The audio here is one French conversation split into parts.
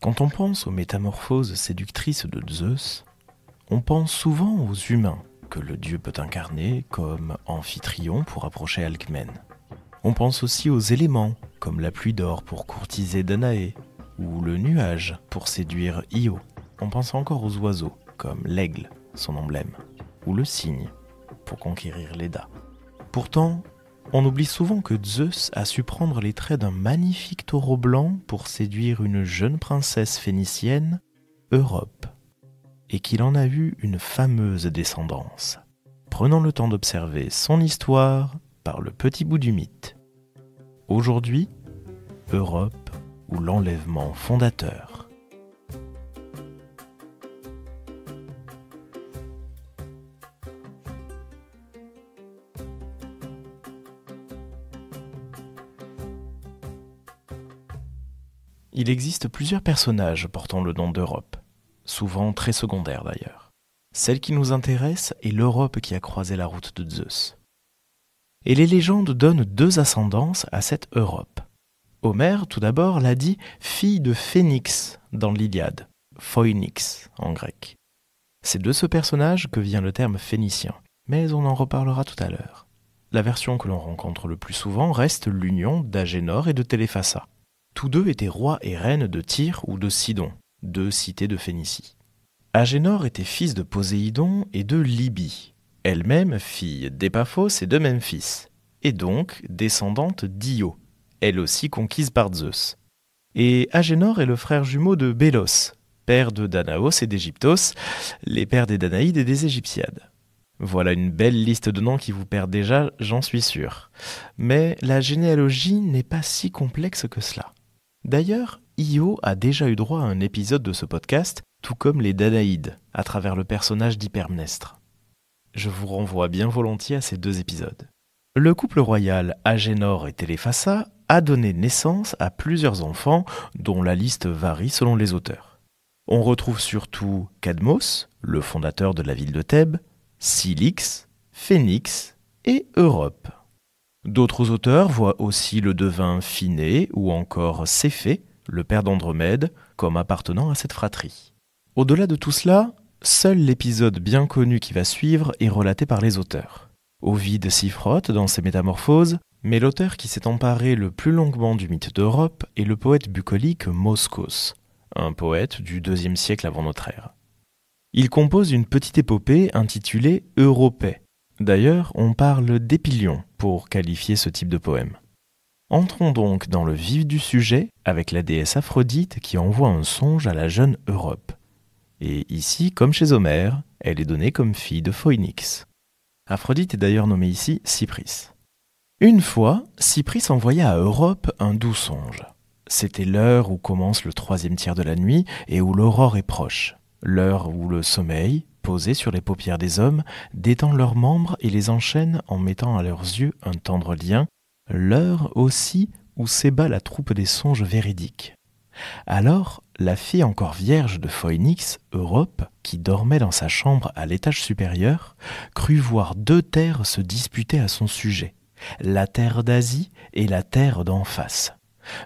Quand on pense aux métamorphoses séductrices de Zeus, on pense souvent aux humains que le dieu peut incarner, comme Amphitryon pour approcher Alcmène. On pense aussi aux éléments, comme la pluie d'or pour courtiser Danaé, ou le nuage pour séduire Io. On pense encore aux oiseaux, comme l'aigle, son emblème, ou le cygne, pour conquérir Léda. Pourtant, on oublie souvent que Zeus a su prendre les traits d'un magnifique taureau blanc pour séduire une jeune princesse phénicienne, Europe, et qu'il en a eu une fameuse descendance. Prenons le temps d'observer son histoire par le petit bout du mythe. Aujourd'hui, Europe ou l'enlèvement fondateur. Il existe plusieurs personnages portant le nom d'Europe, souvent très secondaires d'ailleurs. Celle qui nous intéresse est l'Europe qui a croisé la route de Zeus. Et les légendes donnent deux ascendances à cette Europe. Homère, tout d'abord, l'a dit fille de Phénix dans l'Iliade, Phoenix en grec. C'est de ce personnage que vient le terme phénicien, mais on en reparlera tout à l'heure. La version que l'on rencontre le plus souvent reste l'union d'Agénor et de Téléphassa. Tous deux étaient rois et reines de Tyr ou de Sidon, deux cités de Phénicie. Agénor était fils de Poséidon et de Libye, elle-même fille d'Épaphos et de Memphis, et donc descendante d'Io, elle aussi conquise par Zeus. Et Agénor est le frère jumeau de Bélos, père de Danaos et d'Égyptos, les pères des Danaïdes et des Égyptiades. Voilà une belle liste de noms qui vous perd déjà, j'en suis sûr. Mais la généalogie n'est pas si complexe que cela. D'ailleurs, Io a déjà eu droit à un épisode de ce podcast, tout comme les Danaïdes, à travers le personnage d'Hypermnestre. Je vous renvoie bien volontiers à ces deux épisodes. Le couple royal Agénor et Téléphassa a donné naissance à plusieurs enfants, dont la liste varie selon les auteurs. On retrouve surtout Cadmos, le fondateur de la ville de Thèbes, Cilix, Phénix et Europe. D'autres auteurs voient aussi le devin Phinée ou encore Céphée, le père d'Andromède, comme appartenant à cette fratrie. Au-delà de tout cela, seul l'épisode bien connu qui va suivre est relaté par les auteurs. Ovide s'y frotte dans ses métamorphoses, mais l'auteur qui s'est emparé le plus longuement du mythe d'Europe est le poète bucolique Moschos, un poète du IIe siècle avant notre ère. Il compose une petite épopée intitulée Europée. D'ailleurs, on parle d'épilion pour qualifier ce type de poème. Entrons donc dans le vif du sujet avec la déesse Aphrodite qui envoie un songe à la jeune Europe. Et ici, comme chez Homère, elle est donnée comme fille de Phoenix. Aphrodite est d'ailleurs nommée ici Cypris. Une fois, Cypris envoya à Europe un doux songe. C'était l'heure où commence le troisième tiers de la nuit et où l'aurore est proche. L'heure où le sommeil, posé sur les paupières des hommes, détend leurs membres et les enchaîne en mettant à leurs yeux un tendre lien, l'heure aussi où s'ébat la troupe des songes véridiques. Alors, la fille encore vierge de Phoenix, Europe, qui dormait dans sa chambre à l'étage supérieur, crut voir deux terres se disputer à son sujet, la terre d'Asie et la terre d'en face.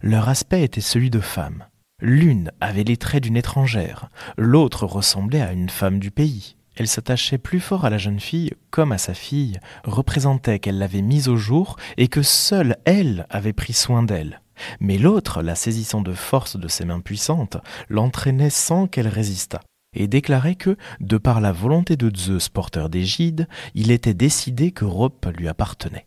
Leur aspect était celui de femmes. L'une avait les traits d'une étrangère, l'autre ressemblait à une femme du pays. Elle s'attachait plus fort à la jeune fille comme à sa fille, représentait qu'elle l'avait mise au jour et que seule elle avait pris soin d'elle. Mais l'autre, la saisissant de force de ses mains puissantes, l'entraînait sans qu'elle résistât, et déclarait que, de par la volonté de Zeus porteur d'égide, il était décidé qu'Europe lui appartenait.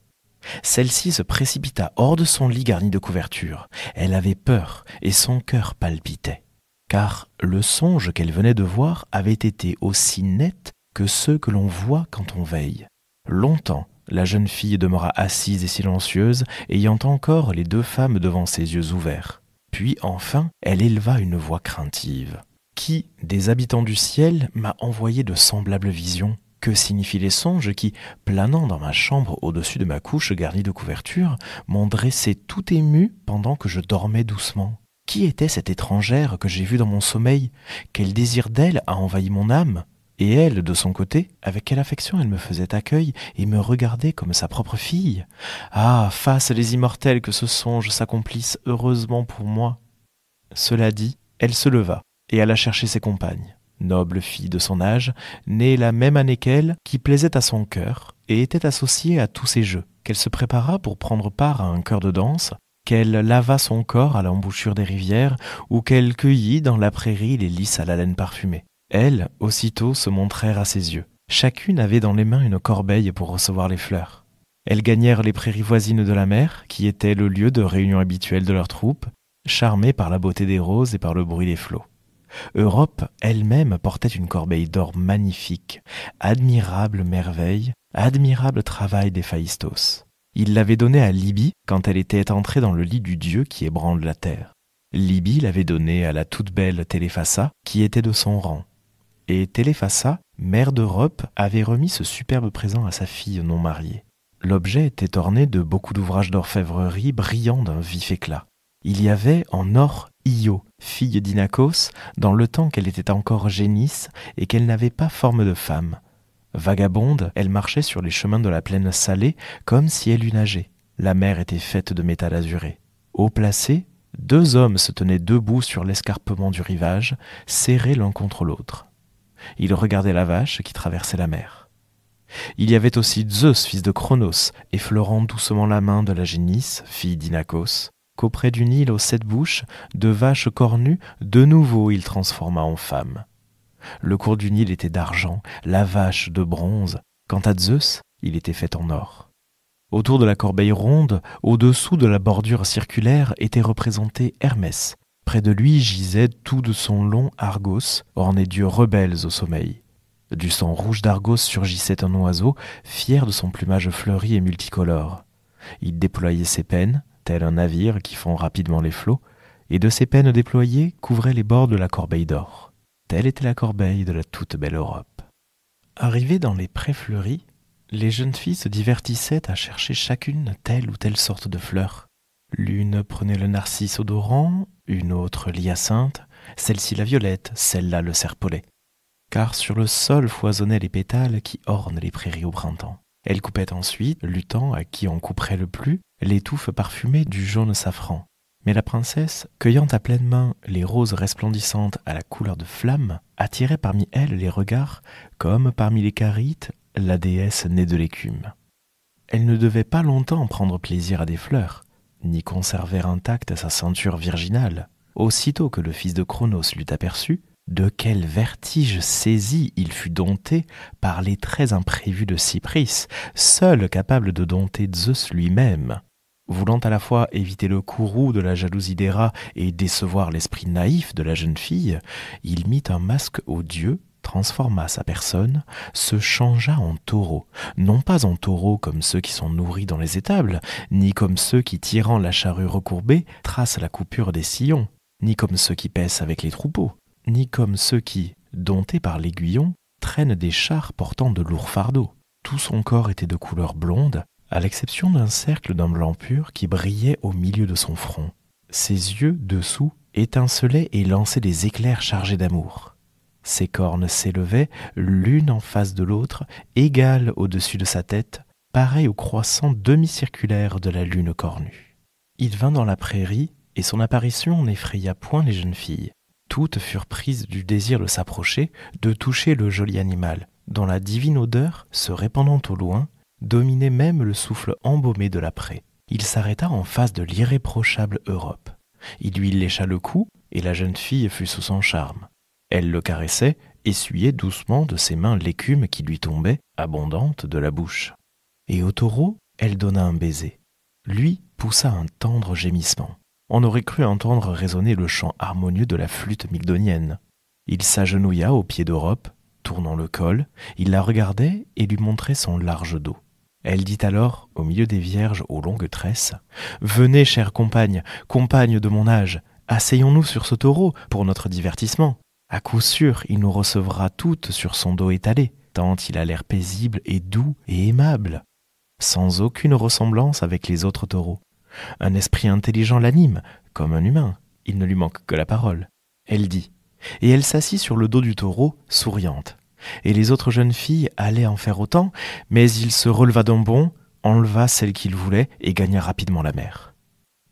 Celle-ci se précipita hors de son lit garni de couvertures. Elle avait peur et son cœur palpitait, car le songe qu'elle venait de voir avait été aussi net que ceux que l'on voit quand on veille. Longtemps, la jeune fille demeura assise et silencieuse, ayant encore les deux femmes devant ses yeux ouverts. Puis enfin, elle éleva une voix craintive. « Qui, des habitants du ciel, m'a envoyé de semblables visions ? Que signifient les songes qui, planant dans ma chambre au-dessus de ma couche garnie de couvertures, m'ont dressé tout ému pendant que je dormais doucement ? Qui était cette étrangère que j'ai vue dans mon sommeil ? Quel désir d'elle a envahi mon âme ? Et elle, de son côté, avec quelle affection elle me faisait accueil et me regardait comme sa propre fille ? Ah, fasse les immortels que ce songe s'accomplisse heureusement pour moi ! Cela dit, Elle se leva et alla chercher ses compagnes, nobles filles de son âge, nées la même année qu'elle, qui plaisaient à son cœur et étaient associées à tous ses jeux, qu'elle se prépara pour prendre part à un chœur de danse, qu'elle lava son corps à l'embouchure des rivières ou qu'elle cueillit dans la prairie les lys à la laine parfumée. Elles, aussitôt, se montrèrent à ses yeux. Chacune avait dans les mains une corbeille pour recevoir les fleurs. Elles gagnèrent les prairies voisines de la mer, qui était le lieu de réunion habituel de leurs troupes, charmées par la beauté des roses et par le bruit des flots. Europe elle-même portait une corbeille d'or magnifique, admirable merveille, admirable travail d'Héphaïstos. Il l'avait donnée à Libye quand elle était entrée dans le lit du dieu qui ébranle la terre. Libye l'avait donnée à la toute belle Téléphassa, qui était de son rang. Et Téléphassa, mère d'Europe, avait remis ce superbe présent à sa fille non mariée. L'objet était orné de beaucoup d'ouvrages d'orfèvrerie brillants d'un vif éclat. Il y avait en or Io, fille d'Inachos, dans le temps qu'elle était encore génisse et qu'elle n'avait pas forme de femme. Vagabonde, elle marchait sur les chemins de la plaine salée comme si elle eût nagé. La mer était faite de métal azuré. Haut placés, 2 hommes se tenaient debout sur l'escarpement du rivage, serrés l'un contre l'autre. Ils regardaient la vache qui traversait la mer. Il y avait aussi Zeus, fils de Cronos, effleurant doucement la main de la génisse, fille d'Inachos, qu'auprès d'une île aux 7 bouches, de vaches cornues, de nouveau il transforma en femme. Le cours du Nil était d'argent, la vache de bronze. Quant à Zeus, il était fait en or. Autour de la corbeille ronde, au-dessous de la bordure circulaire, était représenté Hermès. Près de lui gisait tout de son long Argos, orné d'yeux rebelles au sommeil. Du sang rouge d'Argos surgissait un oiseau, fier de son plumage fleuri et multicolore. Il déployait ses pennes, tel un navire qui fond rapidement les flots, et de ses pennes déployées couvraient les bords de la corbeille d'or. Telle était la corbeille de la toute belle Europe. Arrivées dans les prés fleuris, les jeunes filles se divertissaient à chercher chacune telle ou telle sorte de fleur. L'une prenait le narcisse odorant, une autre l'hyacinthe, celle-ci la violette, celle-là le serpolet. Car sur le sol foisonnaient les pétales qui ornent les prairies au printemps. Elle coupait ensuite, luttant à qui on couperait le plus, les touffes parfumées du jaune safran. Mais la princesse, cueillant à pleine main les roses resplendissantes à la couleur de flamme, attirait parmi elles les regards, comme parmi les Carites, la déesse née de l'écume. Elle ne devait pas longtemps prendre plaisir à des fleurs, ni conserver intacte sa ceinture virginale. Aussitôt que le fils de Cronos l'eut aperçu, de quel vertige saisi il fut dompté par les traits imprévus de Cypris, seul capable de dompter Zeus lui-même. Voulant à la fois éviter le courroux de la jalousie d'Héra et décevoir l'esprit naïf de la jeune fille, il mit un masque au dieu, transforma sa personne, se changea en taureau, non pas en taureau comme ceux qui sont nourris dans les étables, ni comme ceux qui, tirant la charrue recourbée, tracent la coupure des sillons, ni comme ceux qui paissent avec les troupeaux, ni comme ceux qui, domptés par l'aiguillon, traînent des chars portant de lourds fardeaux. Tout son corps était de couleur blonde, à l'exception d'un cercle d'un blanc pur qui brillait au milieu de son front. Ses yeux, dessous, étincelaient et lançaient des éclairs chargés d'amour. Ses cornes s'élevaient, l'une en face de l'autre, égales au-dessus de sa tête, pareilles au croissant demi-circulaire de la lune cornue. Il vint dans la prairie, et son apparition n'effraya point les jeunes filles. Toutes furent prises du désir de s'approcher, de toucher le joli animal, dont la divine odeur, se répandant au loin, dominait même le souffle embaumé de la prée. Il s'arrêta en face de l'irréprochable Europe. Il lui lécha le cou, et la jeune fille fut sous son charme. Elle le caressait, essuyait doucement de ses mains l'écume qui lui tombait, abondante, de la bouche. Et au taureau, elle donna un baiser. Lui poussa un tendre gémissement. On aurait cru entendre résonner le chant harmonieux de la flûte mygdonienne. Il s'agenouilla aux pieds d'Europe, tournant le col, il la regardait et lui montrait son large dos. Elle dit alors, au milieu des vierges aux longues tresses, « Venez, chère compagne, compagne de mon âge, asseyons-nous sur ce taureau pour notre divertissement. À coup sûr, il nous recevra toutes sur son dos étalé, tant il a l'air paisible et doux et aimable, sans aucune ressemblance avec les autres taureaux. Un esprit intelligent l'anime, comme un humain, il ne lui manque que la parole. » Elle dit, et elle s'assit sur le dos du taureau, souriante. Et les autres jeunes filles allaient en faire autant, mais il se releva d'un bond, enleva celle qu'il voulait et gagna rapidement la mer.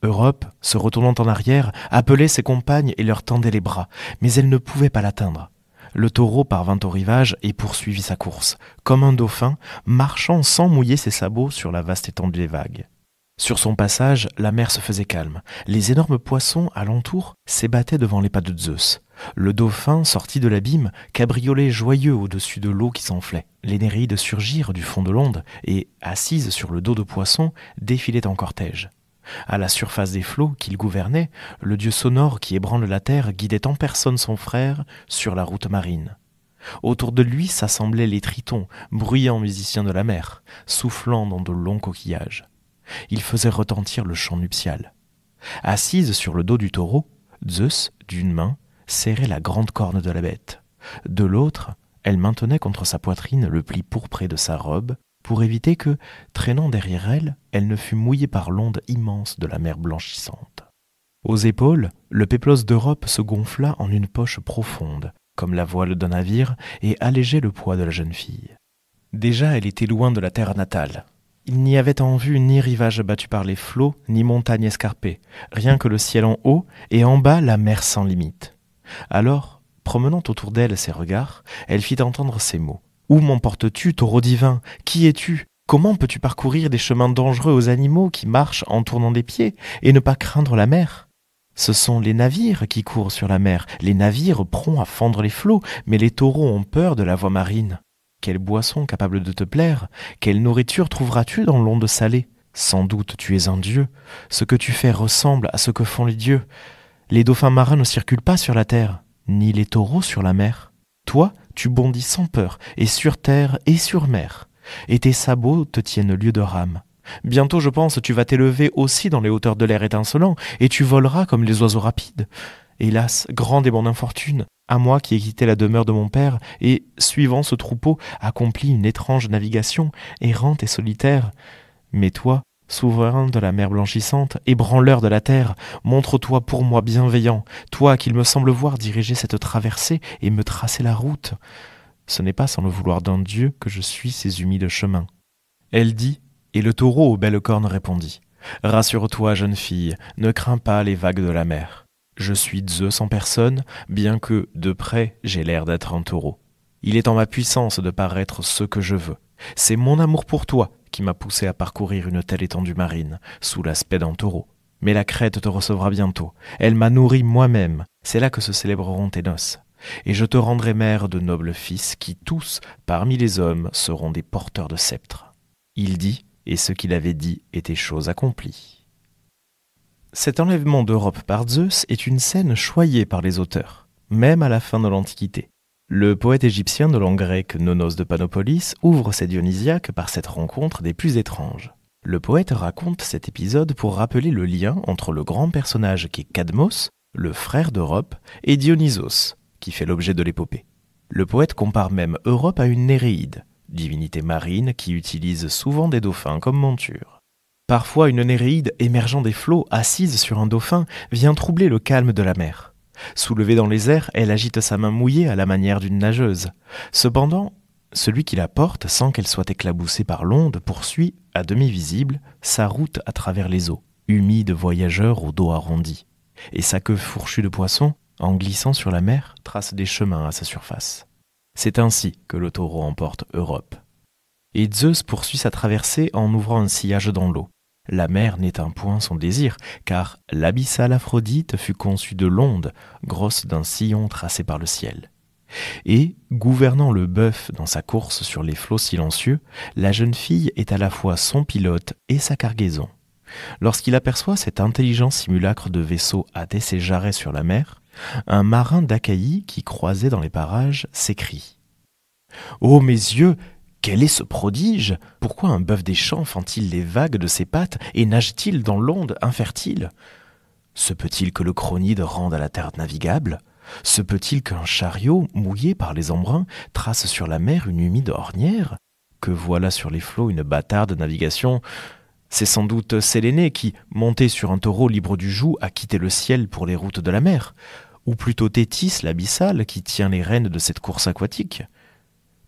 Europe, se retournant en arrière, appelait ses compagnes et leur tendait les bras, mais elle ne pouvait pas l'atteindre. Le taureau parvint au rivage et poursuivit sa course, comme un dauphin, marchant sans mouiller ses sabots sur la vaste étendue des vagues. Sur son passage, la mer se faisait calme. Les énormes poissons alentour s'ébattaient devant les pas de Zeus. Le dauphin, sorti de l'abîme, cabriolait joyeux au-dessus de l'eau qui s'enflait. Les Néréides surgirent du fond de l'onde et, assises sur le dos de poisson, défilaient en cortège. À la surface des flots qu'il gouvernait, le dieu sonore qui ébranle la terre guidait en personne son frère sur la route marine. Autour de lui s'assemblaient les tritons, bruyants musiciens de la mer, soufflant dans de longs coquillages. Ils faisaient retentir le chant nuptial. Assise sur le dos du taureau, Zeus, d'une main, serrait la grande corne de la bête. De l'autre, elle maintenait contre sa poitrine le pli pourpré de sa robe, pour éviter que, traînant derrière elle, elle ne fût mouillée par l'onde immense de la mer blanchissante. Aux épaules, le péplos d'Europe se gonfla en une poche profonde, comme la voile d'un navire, et allégeait le poids de la jeune fille. Déjà elle était loin de la terre natale. Il n'y avait en vue ni rivage battu par les flots, ni montagne escarpée, rien que le ciel en haut, et en bas la mer sans limite. Alors, promenant autour d'elle ses regards, elle fit entendre ces mots. « Où m'emportes-tu, taureau divin? Qui es-tu? Comment peux-tu parcourir des chemins dangereux aux animaux qui marchent en tournant des pieds et ne pas craindre la mer? Ce sont les navires qui courent sur la mer, les navires prompts à fendre les flots, mais les taureaux ont peur de la voie marine. Quelle boisson capable de te plaire? Quelle nourriture trouveras-tu dans l'onde salée? Sans doute tu es un dieu. Ce que tu fais ressemble à ce que font les dieux. Les dauphins marins ne circulent pas sur la terre, ni les taureaux sur la mer. Toi, tu bondis sans peur, et sur terre et sur mer, et tes sabots te tiennent lieu de rame. Bientôt, je pense, tu vas t'élever aussi dans les hauteurs de l'air étincelant, et tu voleras comme les oiseaux rapides. Hélas, grande est mon infortune, à moi qui ai quitté la demeure de mon père, et, suivant ce troupeau, accompli une étrange navigation, errante et solitaire. Mais toi, souverain de la mer blanchissante, ébranleur de la terre, montre-toi pour moi bienveillant, toi qu'il me semble voir diriger cette traversée et me tracer la route. Ce n'est pas sans le vouloir d'un dieu que je suis ces humides chemins. » Elle dit, et le taureau aux belles cornes répondit. « Rassure-toi, jeune fille, ne crains pas les vagues de la mer. Je suis Zeus en personne, bien que, de près, j'ai l'air d'être un taureau. Il est en ma puissance de paraître ce que je veux. C'est mon amour pour toi qui m'a poussé à parcourir une telle étendue marine, sous l'aspect d'un taureau. Mais la crête te recevra bientôt. Elle m'a nourri moi-même. C'est là que se célébreront tes noces. Et je te rendrai mère de nobles fils qui tous, parmi les hommes, seront des porteurs de sceptres. » Il dit, et ce qu'il avait dit était chose accomplie. Cet enlèvement d'Europe par Zeus est une scène choyée par les auteurs, même à la fin de l'Antiquité. Le poète égyptien de langue grecque Nonos de Panopolis ouvre ses Dionysiaques par cette rencontre des plus étranges. Le poète raconte cet épisode pour rappeler le lien entre le grand personnage qui est Cadmos, le frère d'Europe, et Dionysos, qui fait l'objet de l'épopée. Le poète compare même Europe à une Néréide, divinité marine qui utilise souvent des dauphins comme monture. Parfois, une Néréide émergeant des flots, assise sur un dauphin, vient troubler le calme de la mer. Soulevée dans les airs, elle agite sa main mouillée à la manière d'une nageuse. Cependant, celui qui la porte, sans qu'elle soit éclaboussée par l'onde, poursuit, à demi visible, sa route à travers les eaux, humide voyageur au dos arrondi. Et sa queue fourchue de poisson, en glissant sur la mer, trace des chemins à sa surface. C'est ainsi que le taureau emporte Europe. Et Zeus poursuit sa traversée en ouvrant un sillage dans l'eau. La mer n'éteint point son désir, car l'abyssale Aphrodite fut conçue de l'onde, grosse d'un sillon tracé par le ciel. Et, gouvernant le bœuf dans sa course sur les flots silencieux, la jeune fille est à la fois son pilote et sa cargaison. Lorsqu'il aperçoit cet intelligent simulacre de vaisseau hâter ses jarrets sur la mer, un marin d'Achaïe qui croisait dans les parages s'écrie « Ô mes yeux, quel est ce prodige? Pourquoi un bœuf des champs fend-il les vagues de ses pattes et nage-t-il dans l'onde infertile? Se peut-il que le Cronide rende à la terre navigable? Se peut-il qu'un chariot, mouillé par les embruns, trace sur la mer une humide ornière? Que voilà sur les flots une bâtarde navigation? C'est sans doute Séléné qui, monté sur un taureau libre du joug, a quitté le ciel pour les routes de la mer. Ou plutôt Thétis, l'abyssale, qui tient les rênes de cette course aquatique.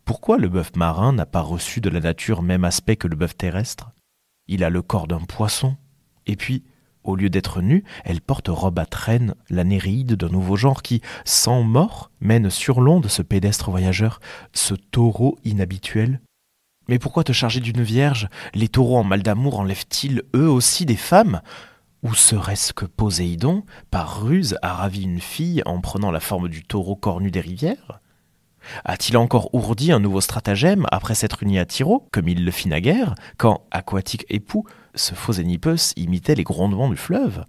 Pourquoi le bœuf marin n'a pas reçu de la nature même aspect que le bœuf terrestre? Il a le corps d'un poisson. Et puis, Au lieu d'être nue, elle porte robe à traîne, la Néréide d'un nouveau genre qui, sans mort, mène sur l'onde ce pédestre voyageur, ce taureau inhabituel. Mais pourquoi te charger d'une vierge? Les taureaux en mal d'amour enlèvent-ils eux aussi des femmes? Ou serait-ce que Poséidon, par ruse, a ravi une fille en prenant la forme du taureau cornu des rivières? A-t-il encore ourdi un nouveau stratagème après s'être uni à Tyro, comme il le fit naguère, quand, aquatique époux, ce faux Énipos imitait les grondements du fleuve?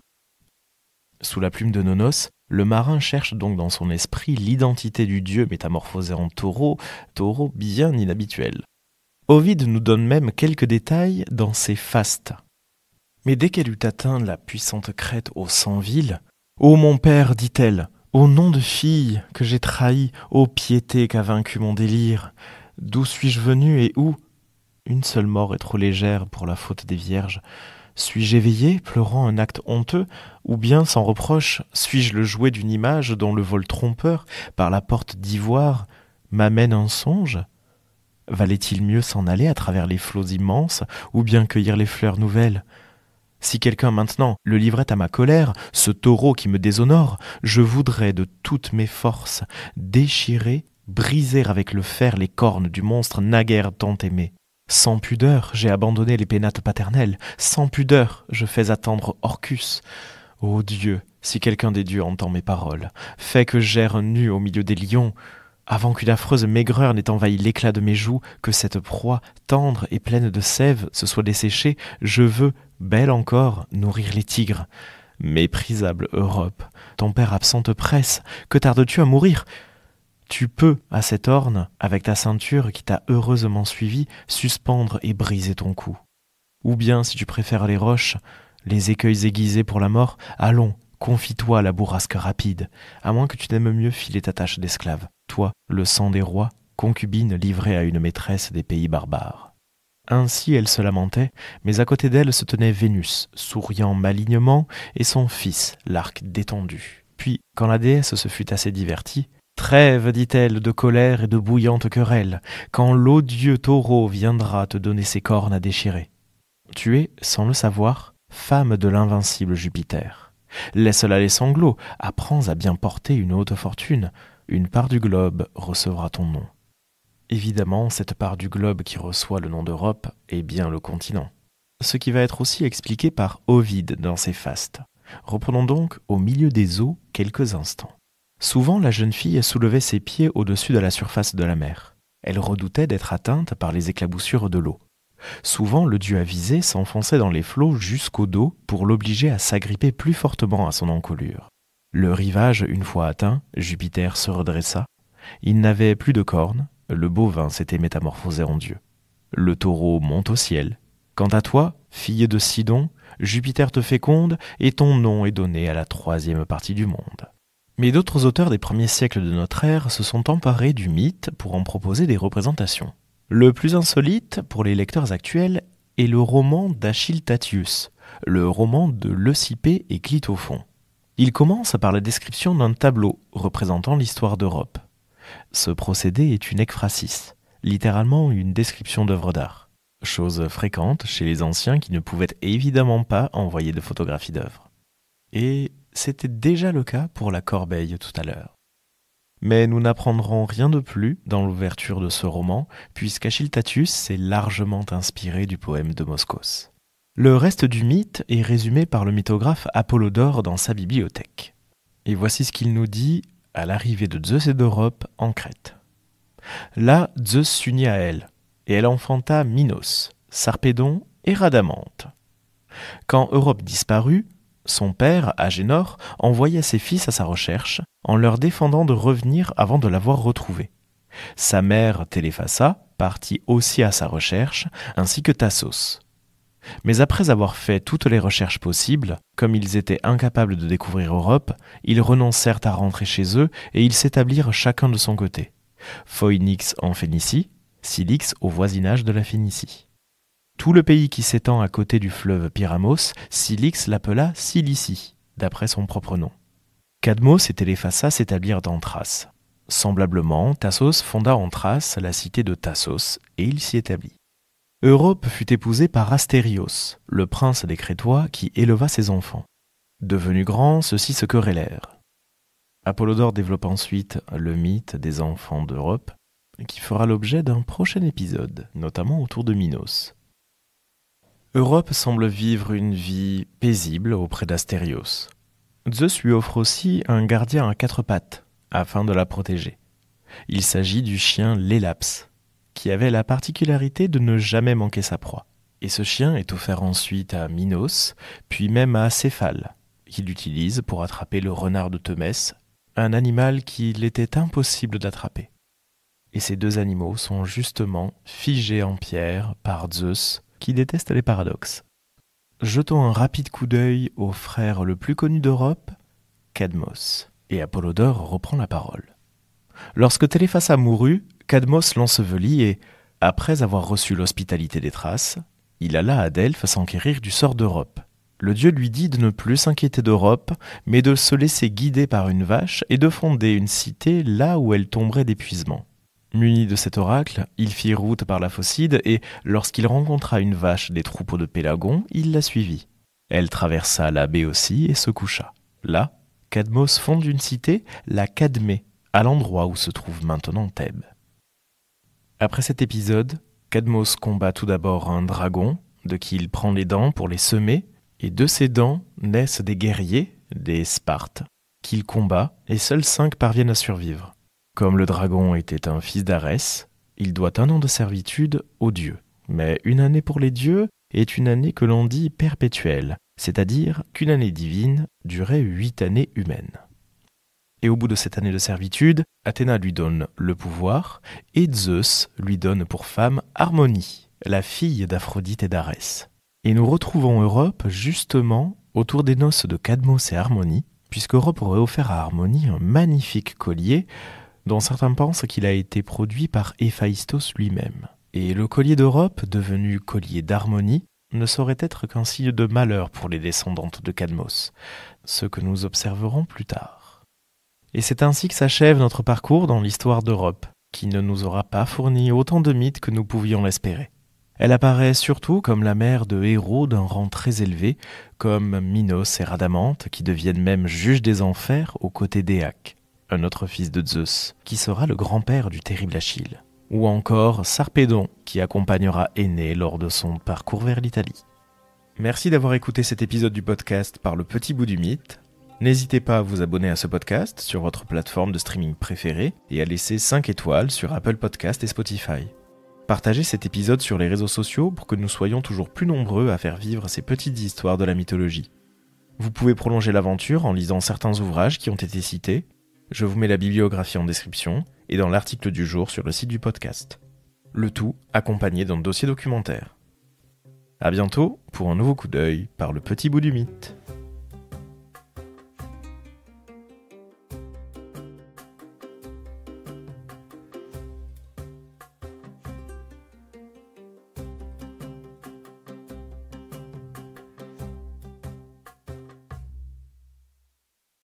Sous la plume de Nonos, le marin cherche donc dans son esprit l'identité du dieu métamorphosé en taureau, taureau bien inhabituel. Ovide nous donne même quelques détails dans ses fastes. Mais dès qu'elle eut atteint la puissante crête aux 100 villes, « Ô mon père, dit-elle, ô nom de fille que j'ai trahi, ô piété qu'a vaincu mon délire, d'où suis-je venue et où? Une seule mort est trop légère pour la faute des vierges. Suis-je éveillé, pleurant un acte honteux, ou bien, sans reproche, suis-je le jouet d'une image dont le vol trompeur, par la porte d'ivoire, m'amène un songe? Valait-il mieux s'en aller à travers les flots immenses, ou bien cueillir les fleurs nouvelles? Si quelqu'un maintenant le livrait à ma colère, ce taureau qui me déshonore, je voudrais de toutes mes forces déchirer, briser avec le fer les cornes du monstre naguère tant aimé. Sans pudeur, j'ai abandonné les pénates paternelles, sans pudeur, je fais attendre Orcus. Ô Dieu, si quelqu'un des dieux entend mes paroles, fais que j'erre nu au milieu des lions, avant qu'une affreuse maigreur n'ait envahi l'éclat de mes joues, que cette proie, tendre et pleine de sève, se soit desséchée, je veux, belle encore, nourrir les tigres. Méprisable Europe, ton père absent te presse, que tardes-tu à mourir? Tu peux, à cette orne, avec ta ceinture qui t'a heureusement suivi, suspendre et briser ton cou. Ou bien, si tu préfères les roches, les écueils aiguisés pour la mort, allons, confie-toi à la bourrasque rapide, à moins que tu n'aimes mieux filer ta tâche d'esclave. Toi, le sang des rois, concubine livrée à une maîtresse des pays barbares. Ainsi elle se lamentait, mais à côté d'elle se tenait Vénus, souriant malignement, et son fils, l'arc détendu. Puis, quand la déesse se fut assez divertie, « Trêve, dit-elle, de colère et de bouillante querelle, quand l'odieux taureau viendra te donner ses cornes à déchirer. Tu es, sans le savoir, femme de l'invincible Jupiter. Laisse-la les sanglots, apprends à bien porter une haute fortune, une part du globe recevra ton nom. » Évidemment, cette part du globe qui reçoit le nom d'Europe est bien le continent. Ce qui va être aussi expliqué par Ovide dans ses fastes. Reprenons donc au milieu des eaux quelques instants. Souvent, la jeune fille soulevait ses pieds au-dessus de la surface de la mer. Elle redoutait d'être atteinte par les éclaboussures de l'eau. Souvent, le dieu avisé s'enfonçait dans les flots jusqu'au dos pour l'obliger à s'agripper plus fortement à son encolure. Le rivage, une fois atteint, Jupiter se redressa. Il n'avait plus de cornes, le bovin s'était métamorphosé en dieu. Le taureau monte au ciel. Quant à toi, fille de Sidon, Jupiter te féconde et ton nom est donné à la 3e partie du monde. Mais d'autres auteurs des premiers siècles de notre ère se sont emparés du mythe pour en proposer des représentations. Le plus insolite, pour les lecteurs actuels, est le roman d'Achille Tatius, le roman de Leucippé et Clitophon. Il commence par la description d'un tableau représentant l'histoire d'Europe. Ce procédé est une ekphrasis, littéralement une description d'œuvres d'art, chose fréquente chez les anciens qui ne pouvaient évidemment pas envoyer de photographies d'œuvres. Et c'était déjà le cas pour la corbeille tout à l'heure. Mais nous n'apprendrons rien de plus dans l'ouverture de ce roman, puisqu'Achille Tatius s'est largement inspiré du poème de Moschos. Le reste du mythe est résumé par le mythographe Apollodore dans sa bibliothèque. Et voici ce qu'il nous dit à l'arrivée de Zeus et d'Europe en Crète. Là, Zeus s'unit à elle, et elle enfanta Minos, Sarpédon et Rhadamante. Quand Europe disparut, son père, Agénor, envoya ses fils à sa recherche, en leur défendant de revenir avant de l'avoir retrouvée. Sa mère, Téléphassa, partit aussi à sa recherche, ainsi que Thasos. Mais après avoir fait toutes les recherches possibles, comme ils étaient incapables de découvrir Europe, ils renoncèrent à rentrer chez eux et ils s'établirent chacun de son côté. Phoenix en Phénicie, Cilix au voisinage de la Phénicie. Tout le pays qui s'étend à côté du fleuve Pyramos, Cilix l'appela Cilicie, d'après son propre nom. Cadmos et Téléphassa s'établirent en Thrace. Semblablement, Thasos fonda en Thrace la cité de Thasos et il s'y établit. Europe fut épousée par Astérios, le prince des Crétois qui éleva ses enfants. Devenus grands, ceux-ci se querellèrent. Apollodore développe ensuite le mythe des enfants d'Europe, qui fera l'objet d'un prochain épisode, notamment autour de Minos. Europe semble vivre une vie paisible auprès d'Astérios. Zeus lui offre aussi un gardien à 4 pattes, afin de la protéger. Il s'agit du chien Lélaps, qui avait la particularité de ne jamais manquer sa proie. Et ce chien est offert ensuite à Minos, puis même à Céphale, qu'il utilise pour attraper le renard de Thémès, un animal qu'il était impossible d'attraper. Et ces 2 animaux sont justement figés en pierre par Zeus, qui déteste les paradoxes. Jetons un rapide coup d'œil au frère le plus connu d'Europe, Cadmos, et Apollodore reprend la parole. Lorsque Téléphassa mourut, Cadmos l'ensevelit et, après avoir reçu l'hospitalité des Thraces, il alla à Delphes s'enquérir du sort d'Europe. Le dieu lui dit de ne plus s'inquiéter d'Europe, mais de se laisser guider par une vache et de fonder une cité là où elle tomberait d'épuisement. Muni de cet oracle, il fit route par la Phocide et, lorsqu'il rencontra une vache des troupeaux de Pélagon, il la suivit. Elle traversa la Béotie et se coucha. Là, Cadmos fonde une cité, la Cadmée, à l'endroit où se trouve maintenant Thèbes. Après cet épisode, Cadmos combat tout d'abord un dragon, de qui il prend les dents pour les semer, et de ces dents naissent des guerriers, des Spartes, qu'il combat, et seuls 5 parviennent à survivre. Comme le dragon était un fils d'Arès, il doit 1 an de servitude aux dieux. Mais une année pour les dieux est une année que l'on dit perpétuelle, c'est-à-dire qu'une année divine durait 8 années humaines. Et au bout de cette année de servitude, Athéna lui donne le pouvoir, et Zeus lui donne pour femme Harmonie, la fille d'Aphrodite et d'Arès. Et nous retrouvons Europe justement autour des noces de Cadmos et Harmonie, puisque Europe aurait offert à Harmonie un magnifique collier, dont certains pensent qu'il a été produit par Héphaïstos lui-même. Et le collier d'Europe, devenu collier d'Harmonie, ne saurait être qu'un signe de malheur pour les descendantes de Cadmos, ce que nous observerons plus tard. Et c'est ainsi que s'achève notre parcours dans l'histoire d'Europe, qui ne nous aura pas fourni autant de mythes que nous pouvions l'espérer. Elle apparaît surtout comme la mère de héros d'un rang très élevé, comme Minos et Rhadamante, qui deviennent même juges des enfers aux côtés d'Éaque, un autre fils de Zeus, qui sera le grand-père du terrible Achille. Ou encore Sarpédon, qui accompagnera Énée lors de son parcours vers l'Italie. Merci d'avoir écouté cet épisode du podcast par le petit bout du mythe. N'hésitez pas à vous abonner à ce podcast sur votre plateforme de streaming préférée et à laisser 5 étoiles sur Apple Podcast et Spotify. Partagez cet épisode sur les réseaux sociaux pour que nous soyons toujours plus nombreux à faire vivre ces petites histoires de la mythologie. Vous pouvez prolonger l'aventure en lisant certains ouvrages qui ont été cités. Je vous mets la bibliographie en description et dans l'article du jour sur le site du podcast. Le tout accompagné d'un dossier documentaire. À bientôt pour un nouveau coup d'œil par le petit bout du mythe.